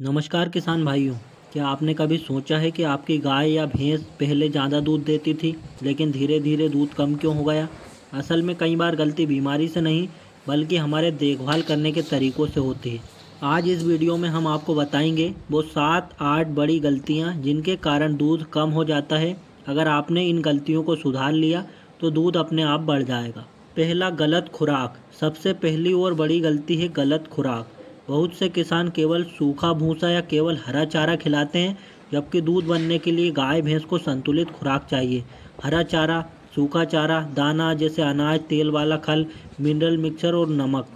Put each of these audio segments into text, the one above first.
नमस्कार किसान भाइयों। क्या आपने कभी सोचा है कि आपकी गाय या भैंस पहले ज़्यादा दूध देती थी लेकिन धीरे धीरे दूध कम क्यों हो गया? असल में कई बार गलती बीमारी से नहीं बल्कि हमारे देखभाल करने के तरीक़ों से होती है। आज इस वीडियो में हम आपको बताएंगे वो 7-8 बड़ी गलतियां जिनके कारण दूध कम हो जाता है। अगर आपने इन गलतियों को सुधार लिया तो दूध अपने आप बढ़ जाएगा। पहला, गलत खुराक। सबसे पहली और बड़ी गलती है गलत खुराक। बहुत से किसान केवल सूखा भूसा या केवल हरा चारा खिलाते हैं, जबकि दूध बनने के लिए गाय भैंस को संतुलित खुराक चाहिए। हरा चारा, सूखा चारा, दाना जैसे अनाज, तेल वाला खल, मिनरल मिक्सर और नमक।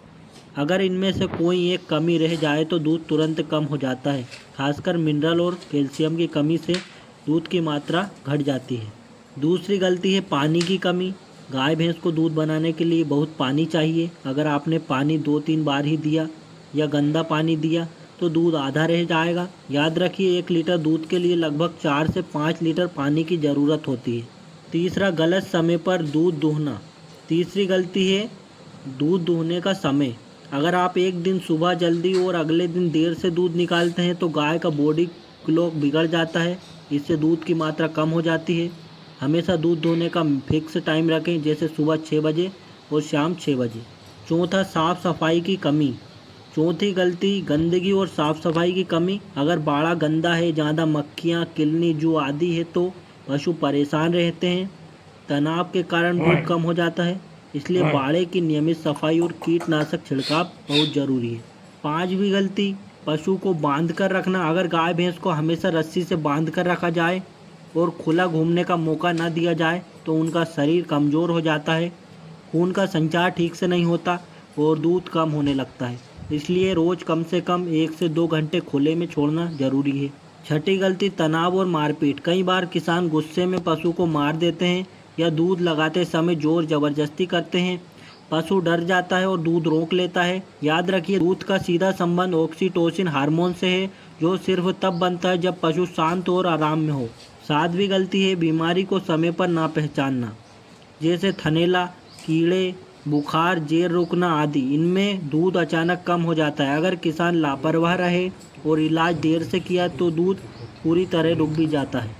अगर इनमें से कोई एक कमी रह जाए तो दूध तुरंत कम हो जाता है। खासकर मिनरल और कैल्शियम की कमी से दूध की मात्रा घट जाती है। दूसरी गलती है पानी की कमी। गाय भैंस को दूध बनाने के लिए बहुत पानी चाहिए। अगर आपने पानी 2-3 बार ही दिया या गंदा पानी दिया तो दूध आधा रह जाएगा। याद रखिए, 1 लीटर दूध के लिए लगभग 4 से 5 लीटर पानी की ज़रूरत होती है। तीसरा, गलत समय पर दूध दूहना। तीसरी गलती है दूध दूहने का समय। अगर आप एक दिन सुबह जल्दी और अगले दिन देर से दूध निकालते हैं तो गाय का बॉडी क्लॉक बिगड़ जाता है। इससे दूध की मात्रा कम हो जाती है। हमेशा दूध दूहने का फिक्स टाइम रखें, जैसे सुबह 6 बजे और शाम 6 बजे। चौथा, साफ़ सफाई की कमी। चौथी गलती, गंदगी और साफ़ सफाई की कमी। अगर बाड़ा गंदा है, ज़्यादा मक्खियाँ, किलनी, जू आदि है तो पशु परेशान रहते हैं। तनाव के कारण दूध कम हो जाता है, इसलिए बाड़े की नियमित सफाई और कीटनाशक छिड़काव बहुत ज़रूरी है। पांचवी गलती, पशु को बांध कर रखना। अगर गाय भैंस को हमेशा रस्सी से बांध कर रखा जाए और खुला घूमने का मौका न दिया जाए तो उनका शरीर कमज़ोर हो जाता है, खून का संचार ठीक से नहीं होता और दूध कम होने लगता है। इसलिए रोज़ कम से कम 1 से 2 घंटे खुले में छोड़ना ज़रूरी है। छठी गलती, तनाव और मारपीट। कई बार किसान गुस्से में पशु को मार देते हैं या दूध लगाते समय ज़ोर ज़बरदस्ती करते हैं। पशु डर जाता है और दूध रोक लेता है। याद रखिए, दूध का सीधा संबंध ऑक्सीटोसिन हार्मोन से है, जो सिर्फ तब बनता है जब पशु शांत और आराम में हो। सातवीं गलती है बीमारी को समय पर ना पहचानना, जैसे थनैला, कीड़े, बुखार, जेर रुकना आदि। इनमें दूध अचानक कम हो जाता है। अगर किसान लापरवाह रहे और इलाज देर से किया तो दूध पूरी तरह रुक भी जाता है।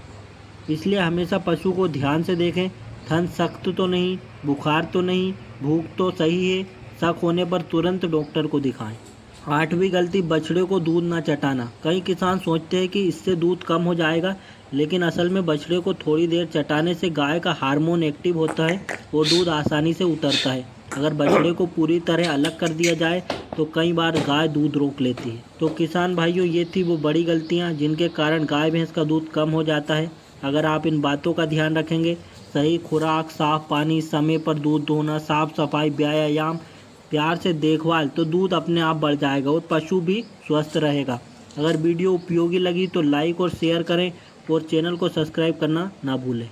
इसलिए हमेशा पशु को ध्यान से देखें। थन सख्त तो नहीं, बुखार तो नहीं, भूख तो सही है। शक होने पर तुरंत डॉक्टर को दिखाएं। आठवीं गलती, बछड़े को दूध ना चटाना। कई किसान सोचते हैं कि इससे दूध कम हो जाएगा, लेकिन असल में बछड़े को थोड़ी देर चटाने से गाय का हार्मोन एक्टिव होता है और दूध आसानी से उतरता है। अगर बछड़े को पूरी तरह अलग कर दिया जाए तो कई बार गाय दूध रोक लेती है। तो किसान भाइयों, ये थी वो बड़ी गलतियाँ जिनके कारण गाय भैंस का दूध कम हो जाता है। अगर आप इन बातों का ध्यान रखेंगे, सही खुराक, साफ पानी, समय पर दूध दोहना, साफ सफाई, व्यायाम, प्यार से देखभाल, तो दूध अपने आप बढ़ जाएगा और पशु भी स्वस्थ रहेगा। अगर वीडियो उपयोगी लगी तो लाइक और शेयर करें और चैनल को सब्सक्राइब करना ना भूलें।